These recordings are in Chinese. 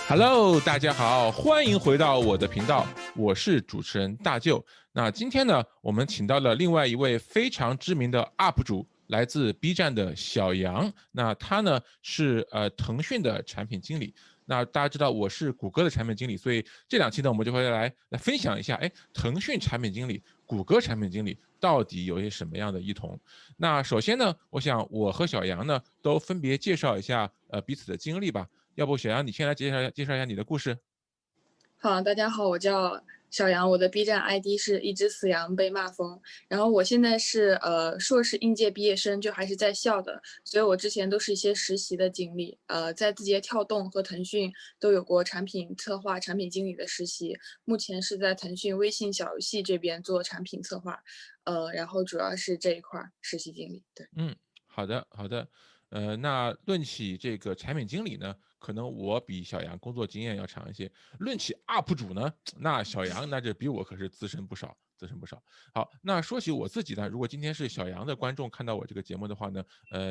Hello，大家好，欢迎回到我的频道，我是主持人大舅。那今天呢，我们请到了另外一位非常知名的 UP 主，来自 B 站的小杨。那他呢是腾讯的产品经理。那大家知道我是谷歌的产品经理，所以这两期呢，我们就会来分享一下，腾讯产品经理、谷歌产品经理到底有些什么样的异同。那首先呢，我想我和小杨呢都分别介绍一下彼此的经历吧。要不小杨你先来介绍一下你的故事。好，大家好，我叫小杨，我的 B 站 ID 是一只死羊被骂疯。然后我现在是硕士应届毕业生，就还是在校的，所以我之前都是一些实习的经历，在字节跳动和腾讯都有过产品策划、产品经理的实习。目前是在腾讯微信小游戏这边做产品策划，然后主要是这一块实习经历。对。嗯，好的好的。那论起这个产品经理呢，可能我比小杨工作经验要长一些。论起 UP 主呢，那小杨那这比我可是资深不少，资深不少。好，那说起我自己呢，如果今天是小杨的观众看到我这个节目的话呢，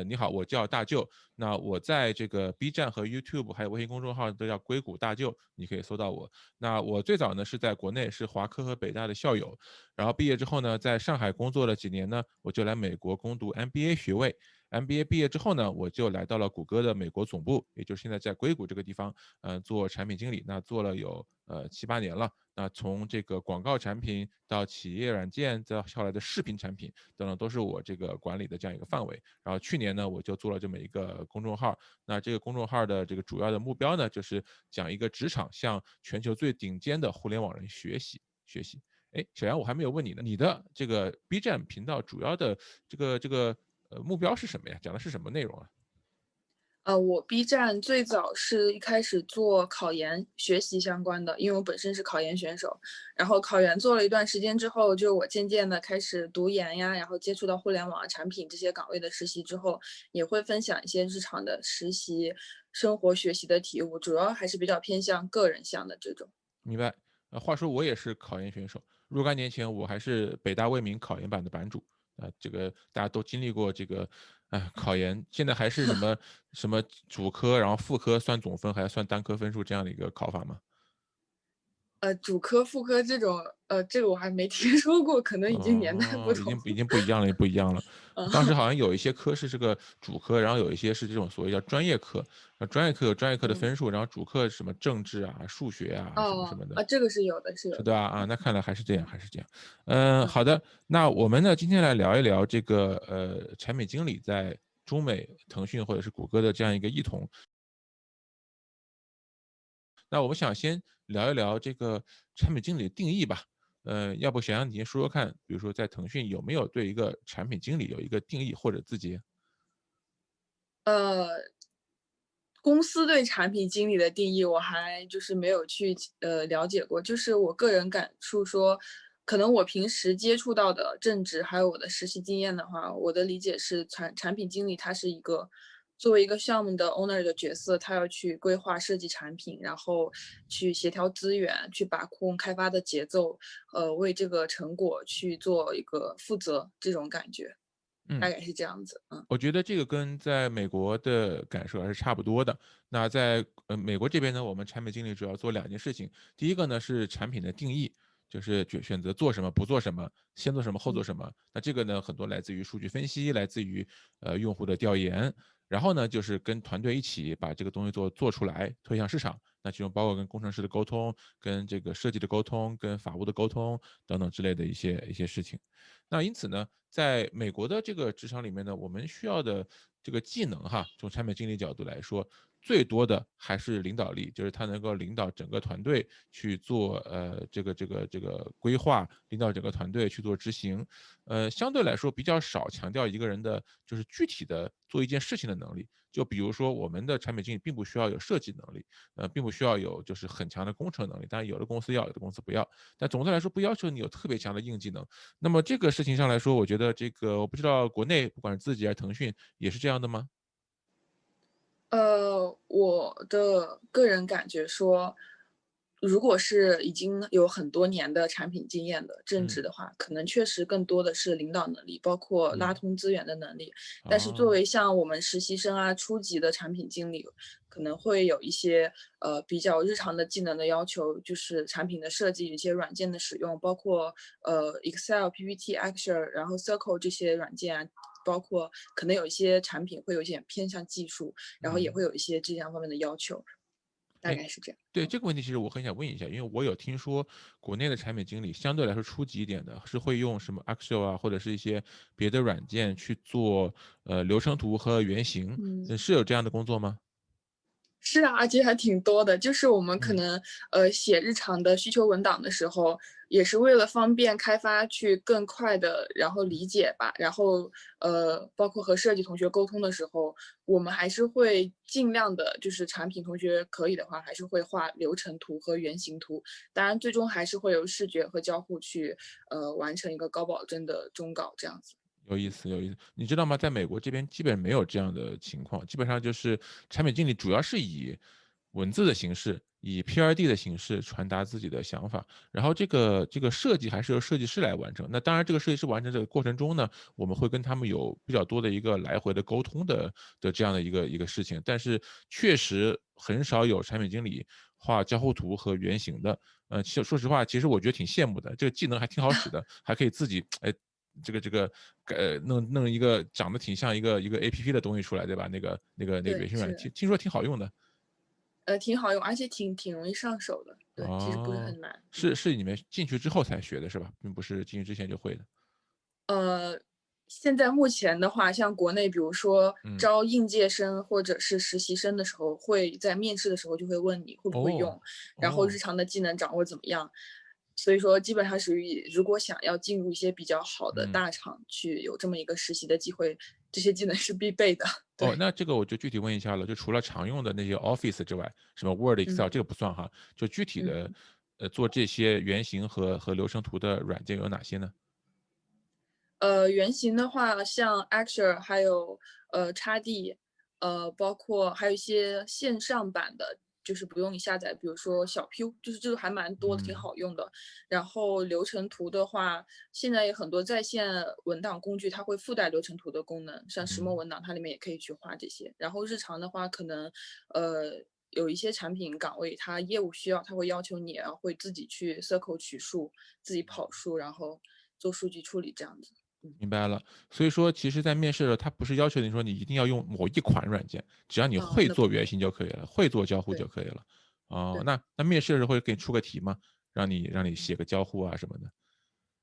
你好，我叫大舅。那我在这个 B 站和 YouTube 还有微信公众号都叫硅谷大舅，你可以搜到我。那我最早呢是在国内是华科和北大的校友，然后毕业之后呢，在上海工作了几年呢，我就来美国攻读 MBA 学位。MBA 毕业之后呢，我就来到了谷歌的美国总部，也就是现在在硅谷这个地方，做产品经理。那做了有7、8年了。那从这个广告产品到企业软件，再后来的视频产品等等，都是我这个管理的这样一个范围。然后去年呢，我就做了这么一个公众号。那这个公众号的这个主要的目标呢，就是讲一个职场向全球最顶尖的互联网人学习。小杨，我还没有问你呢，你的这个 B 站频道主要的这个目标是什么呀？讲的是什么内容啊？我 B 站最早是一开始做考研学习相关的，因为我本身是考研选手，然后考研做了一段时间之后，就我渐渐的开始读研呀，然后接触到互联网产品这些岗位的实习之后，也会分享一些日常的实习、生活学习的体悟，主要还是比较偏向个人向的这种。明白。话说我也是考研选手，若干年前我还是北大未名考研版的版主。这个大家都经历过这个，考研现在还是什么主科，然后副科算总分，还要算单科分数这样的一个考法吗？主科、副科这种，这个我还没听说过，可能已经年代不哦，已同。经已经不一样了，不一样了。当时好像有一些科是这个主科，然后有一些是这种所谓叫专业课。专业课有专业课的嗯，分数，然后主课什么政治啊、数学啊什么什哦，么的。这个是有的，是有的。是的啊，那看来还是这样，嗯还是这样。嗯。好的。那我们呢，今天来聊一聊这个产品经理在中美、腾讯或者是谷歌的这样一个异同。那我们想先聊一聊这个产品经理的定义吧。要不小杨你先说说看，比如说在腾讯有没有对一个产品经理有一个定义或者字节？呃，公司对产品经理的定义，我还就是没有去了解过。就是我个人感触说，可能我平时接触到的正职，还有我的实习经验的话，我的理解是产品经理他是一个作为一个项目的 owner 的角色，他要去规划设计产品，然后去协调资源，去把控开发的节奏，为这个成果去做一个负责，这种感觉大嗯。概是这样子。嗯。我觉得这个跟在美国的感受还是差不多的。那在美国这边呢，我们产品经理主要做两件事情。第一个呢是产品的定义，就是选择做什么不做什么，先做什么后做嗯。什么。那这个呢很多来自于数据分析，来自于用户的调研。然后呢就是跟团队一起把这个东西做出来，推向市场。那其中包括跟工程师的沟通，跟这个设计的沟通，跟法务的沟通等等之类的一些事情。那因此呢，在美国的这个职场里面呢，我们需要的这个技能哈，从产品经理角度来说，最多的还是领导力，就是他能够领导整个团队去做这个规划，领导整个团队去做执行。相对来说比较少强调一个人的就是具体的做一件事情的能力。就比如说我们的产品经理并不需要有设计能力，并不需要有就是很强的工程能力，当然有的公司要，有的公司不要。但总的来说不要求你有特别强的硬技能。那么这个事情上来说，我觉得这个我不知道国内不管是自己还是腾讯也是这样的吗？我的个人感觉说，如果是已经有很多年的产品经验的正嗯职的话，可能确实更多的是领导能力，包括拉嗯。通资源的能力。但是作哦。为像我们实习生啊、初级的产品经理，可能会有一些比较日常的技能的要求，就是产品的设计、一些软件的使用，包括Excel、PPT、Excel，然后 Circle 这些软件啊，包括可能有一些产品会有一点偏向技术，然后也会嗯。有一些这样方面的要求，大哎，概是这样。对这个问题，其实我很想问一下，因为我有听说国内的产品经理相对来说初级一点的，是会用什么 Excel 啊，或者是一些别的软件去做流程图和原型，嗯。是有这样的工作吗？是啊，而且还挺多的。就是我们可嗯能写日常的需求文档的时候，也是为了方便开发去更快的然后理解吧。然后包括和设计同学沟通的时候，我们还是会尽量的，就是产品同学可以的话，还是会画流程图和原型图。当然，最终还是会由视觉和交互去完成一个高保真的终稿这样子。有意思，有意思。你知道吗？在美国这边基本没有这样的情况，基本上就是产品经理主要是以文字的形式，以 PRD 的形式传达自己的想法，然后这个设计还是由设计师来完成。那当然，这个设计师完成这个过程中呢，我们会跟他们有比较多的一个来回的沟通的这样的一个事情，但是确实很少有产品经理画交互图和原型的。其实说实话，其实我觉得挺羡慕的，这个技能还挺好使的，还可以自己这个弄一个长得挺像一个 APP 的东西出来，对吧？那个对，原型软件，是，听说挺好用的。挺好用，而且挺容易上手的。对，其实不是哦，很难。嗯。是你们进去之后才学的是吧？并不是进去之前就会的。呃，现在目前的话，像国内，比如说嗯，招应届生或者是实习生的时候，会在面试的时候就会问你会不会哦用，然后日哦，常的技能掌握怎么样。所以说，基本上属于如果想要进入一些比较好的嗯。大厂去有这么一个实习的机会，这些技能是必备的。哦，对。那这个我就具体问一下了，就除了常用的那些 Office 之外，什么 Word、Excel 嗯这个不算哈，就具体的，嗯。做这些原型和流程图的软件有哪些呢？原型的话，像 Axure 还有XD，包括还有一些线上版的，就是不用你下载，比如说小 Q，就是这个还蛮多的，挺嗯好用的。然后流程图的话，现在有很多在线文档工具，它会附带流程图的功能，像石墨嗯。文档，它里面也可以去画这些。然后日常的话，可能有一些产品岗位，它业务需要，它会要求你要会自己去 Circle 取数，自己跑数，然后做数据处理这样子。明白了，所以说其实在面试的时候，他不是要求你说你一定要用某一款软件，只要你啊，会做原那不会。型就可以了，会做交互就对可以了。哦，对。那面试的时候会给你出个题吗？让你写个交互啊什么的？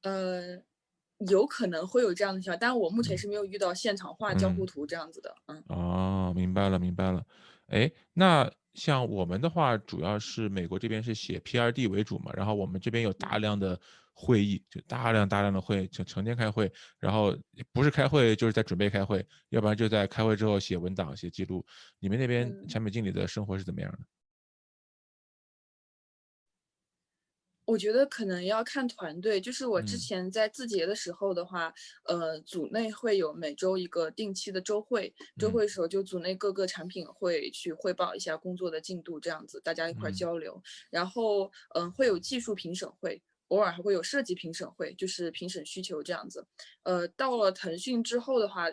呃，有可能会有这样的情况，但是我目前嗯是没有遇到现场画交互嗯。图这样子的。嗯。哦，明白了明白了。哎，那像我们的话，主要是美国这边是写 PRD 为主嘛，然后我们这边有大量的会议，就大量的会，成天开会，然后不是开会就是在准备开会，要不然就在开会之后写文档、写记录。你们那边嗯。产品经理的生活是怎么样的？我觉得可能要看团队，就是我之嗯前在字节的时候的话，组内会有每周一个定期的周会，周嗯会的时候就组内各个产品会去汇报一下工作的进度，这样子大家一块儿嗯交流。然后，会有技术评审会，偶尔还会有设计评审会，就是评审需求这样子。到了腾讯之后的话，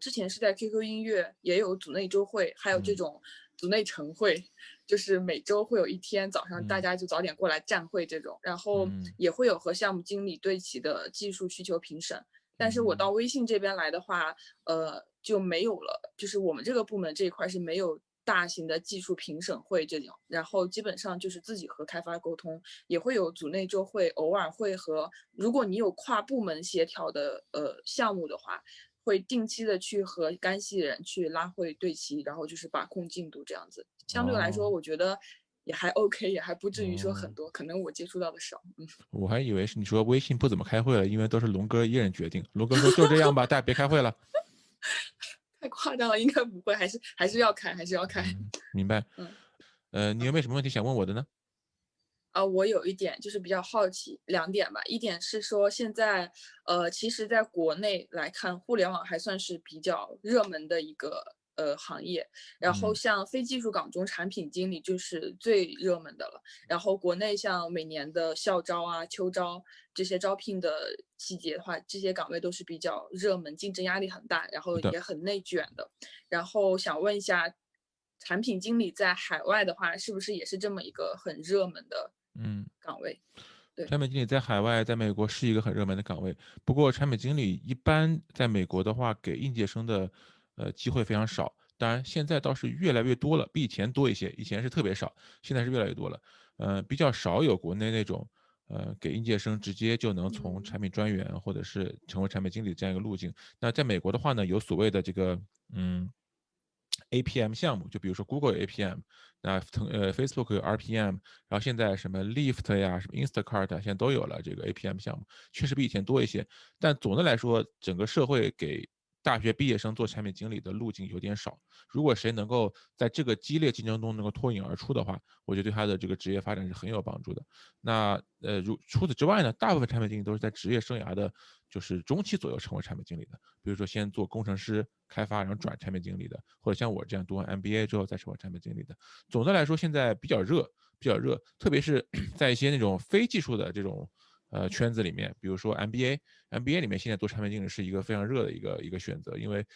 之前是在 QQ 音乐也有组内周会，还有这嗯种组内晨会，就是每周会有一天早上大嗯家就早点过来站会这种，然后嗯也会有和项目经理对齐的技术需求评审。但是我嗯到微信这边来的话，就没有了，就是我们这个部门这一块是没有大型的技术评审会这种，然后基本上就是自己和开发沟通，也会有组内周会，偶尔会和如果你有跨部门协调的项目的话，会定期的去和干系人去拉会对齐，然后就是把控进度这样子。相对来说，哦我觉得也还 OK，也还不至于说很哦。多，可能我接触到的少。嗯。我还以为是你说微信不怎么开会了，因为都是龙哥一人决定。龙哥说就这样吧，大家别开会了。太夸张了，应该不会，还是要开，还是要开。嗯，明白。嗯。你有没有什么问题想问我的呢？我有一点就是比较好奇，两点吧。一点是说现在，其实在国内来看，互联网还算是比较热门的一个行业。然后嗯像非技术岗中产品经理就是最热门的了。然后国内像每年的校招啊、秋招这些招聘的季节的话，这些岗位都是比较热门，竞争压力很大，然后是的。也很内卷的。然后想问一下，产品经理在海外的话，是不是也是这么一个很热门的嗯。岗位？对，产品经理在海外，在美国是一个很热门的岗位。不过，产品经理一般在美国的话，给应届生的机会非常少。当然，现在倒是越来越多了，比以前多一些。以前是特别少，现在是越来越多了。比较少有国内那种给应届生直接就能从嗯产品专员或者是成为产品经理这样一个路径。那在美国的话呢，有所谓的这个APM 项目，就比如说 Google 有 APM，那Facebook 有 RPM，然后现在什么 Lyft 呀、什么 Instacart 现在都有了这个 APM 项目，确实比以前多一些。但总的来说，整个社会给大学毕业生做产品经理的路径有点少。如果谁能够在这个激烈竞争中能够脱颖而出的话，我觉得对他的这个职业发展是很有帮助的。那除此之外呢，大部分产品经理都是在职业生涯的，就是中期左右成为产品经理的。比如说先做工程师开发，然后转产品经理的，或者像我这样读完 MBA 之后再成为产品经理的。总的来说，现在比较热，比较热，特别是在一些那种非技术的这种圈子里面，比如说 MBA 里面现在做产品经理是一个非常热的一个选择，因为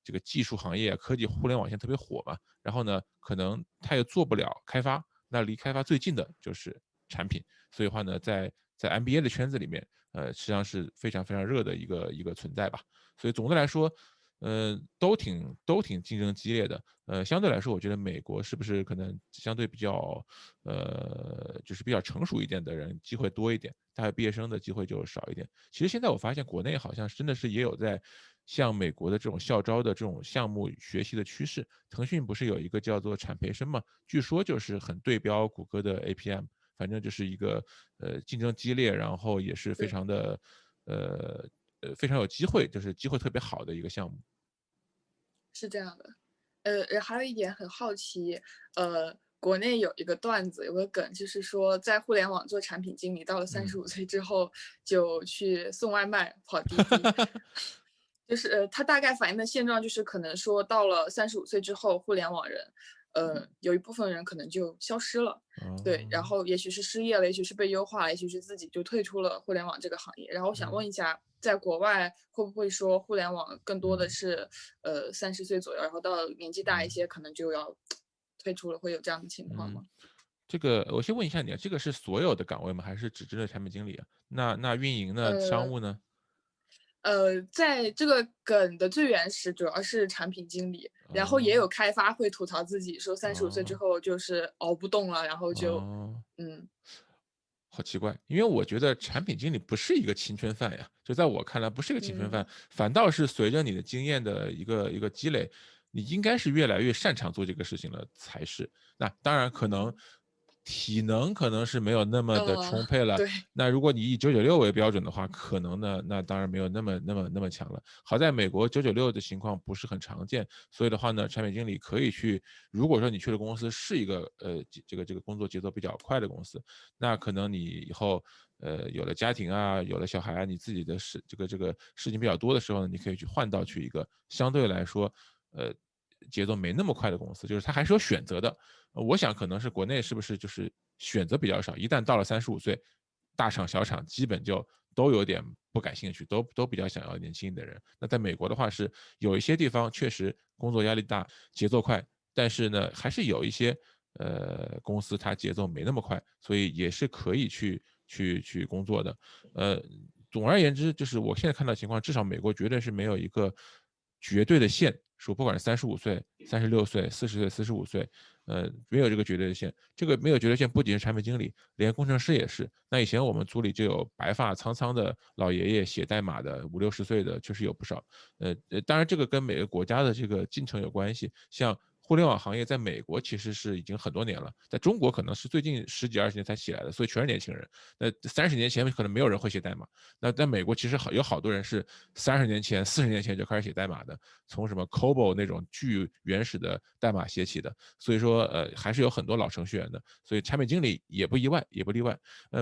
这个技术行业、科技、互联网现在特别火嘛。然后呢，可能他也做不了开发，那离开发最近的就是产品。所以话呢，在 MBA 的圈子里面，实际上是非常非常热的一个存在吧。所以总的来说，都挺竞争激烈的。相对来说，我觉得美国是不是可能相对比较，就是比较成熟一点的人机会多一点，大学毕业生的机会就少一点。其实现在我发现国内好像真的是也有在向美国的这种校招的这种项目学习的趋势。腾讯不是有一个叫做产培生嘛？据说就是很对标谷歌的 APM，反正就是一个竞争激烈，然后也是非对。常的非常有机会，就是机会特别好的一个项目。是这样的，还有一点很好奇，国内有一个段子，有个梗，就是说在互联网做产品经理，到了嗯35岁之后就去送外卖、跑滴滴，就是它大概反映的现状就是可能说到了35岁之后，互联网人，有一部分人可能就消失了。对，然哦，后也许是失业了，也许是被优化了，也许是自己就退出了互联网这个行业。然后我想问嗯一下，在国外会不会说互联网更多的嗯是30岁左右，然后到年纪大一嗯些可能就要退出了，会有这样的情况嗯，吗？这个我先问一下你啊，这个是所有的岗位吗？还是只针对产品经理啊？那运营呢？商呃务呢？在这个梗的最原始主要是产品经理，然后也哦有开发会吐槽自己说35岁之哦后就是熬不动了，然后就哦，嗯好奇怪，因为我觉得产品经理不是一个青春饭呀，就在我看来不是一个青春饭，嗯反倒是随着你的经验的一个积累，你应该是越来越擅长做这个事情了才是。那当然可能嗯体能可能是没有那么的充沛了，对那如果你以996为标准的话，可能呢，那当然没有那么强了。好在美国996的情况不是很常见，所以的话呢，产品经理可以去，如果说你去的公司是一个这个工作节奏比较快的公司，那可能你以后有了家庭啊，有了小孩啊，你自己的这个事情比较多的时候呢，你可以去换到去一个相对来说节奏没那么快的公司，就是它还是有选择的。我想可能是国内是不是就是选择比较少，一旦到了35岁，大厂小厂基本就都有点不感兴趣，都比较想要年轻的人。那在美国的话是有一些地方确实工作压力大，节奏快，但是呢还是有一些公司它节奏没那么快，所以也是可以去工作的。呃，总而言之，就是我现在看到情况，至少美国绝对是没有一个绝对的线，说不管是35岁、36岁、40岁、45岁，没有这个绝对的线。这个没有绝对线，不仅是产品经理，连工程师也是。那以前我们组里就有白发苍苍的老爷爷写代码的50、60岁的，确实有不少。当然这个跟每个国家的这个进程有关系。像互联网行业在美国其实是已经很多年了，在中国可能是最近10几20年才起来的，所以全是年轻人。那30年前可能没有人会写代码，那在美国其实有好多人是30年前、40年前就开始写代码的，从什么 COBOL 那种巨原始的代码写起的，所以说还是有很多老程序员的，所以产品经理也不意外，也不例外。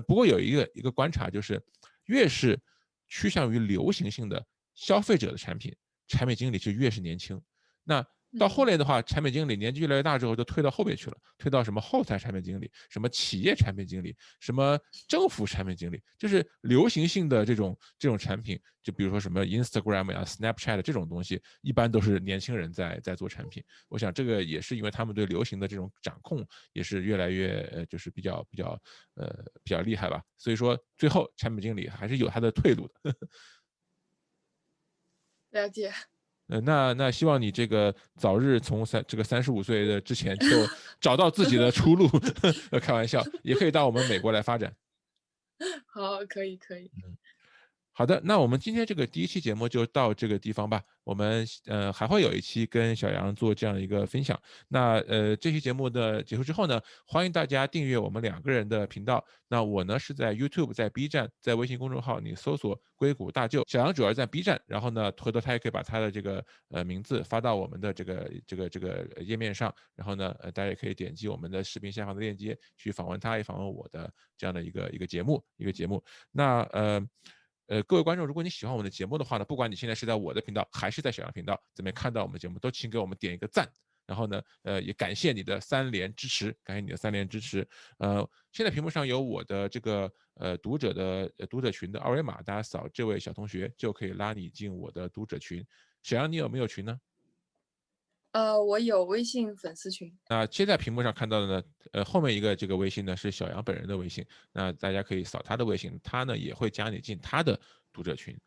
不过有一个观察就是，越是趋向于流行性的消费者的产品，产品经理就越是年轻。那到后来的话，产品经理年纪越来越大之后，就推到后边去了，推到什么后台产品经理、什么企业产品经理、什么政府产品经理，就是流行性的这种产品，就比如说什么 Instagram 呀、Snapchat 这种东西，一般都是年轻人在做产品。我想这个也是因为他们对流行的这种掌控也是越来越就是比较厉害吧。所以说最后产品经理还是有他的退路的。了解。那希望你这个早日从这个35岁的之前就找到自己的出路。开玩笑，也可以到我们美国来发展。好，可以可以。好的，那我们今天这个第一期节目就到这个地方吧。我们还会有一期跟小杨做这样的一个分享。那这期节目的结束之后呢，欢迎大家订阅我们2个人的频道。那我呢是在 YouTube，在 B 站，在微信公众号你搜索硅谷大舅。小杨主要在 B 站，然后呢回头他也可以把他的这个名字发到我们的这个页面上，然后呢大家也可以点击我们的视频下方的链接去访问他，也访问我的这样的一个节目。那各位观众，如果你喜欢我们的节目的话呢，不管你现在是在我的频道还是在小杨频道这边看到我们的节目，都请给我们点一个赞。然后呢，也感谢你的3连支持，感谢你的3连支持。现在屏幕上有我的这个读者群的二维码，大家扫这位小同学就可以拉你进我的读者群。小杨，你有没有群呢？我有微信粉丝群。那现在屏幕上看到的呢，后面一个这个微信呢是小杨本人的微信，那大家可以扫他的微信，他呢也会加你进他的读者群。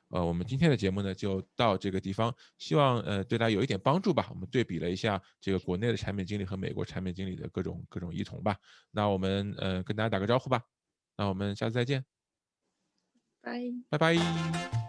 我们今天的节目呢就到这个地方，希望对大家有一点帮助吧。我们对比了一下这个国内的产品经理和美国产品经理的各种异同吧。那我们跟大家打个招呼吧。那我们下次再见，拜。拜拜。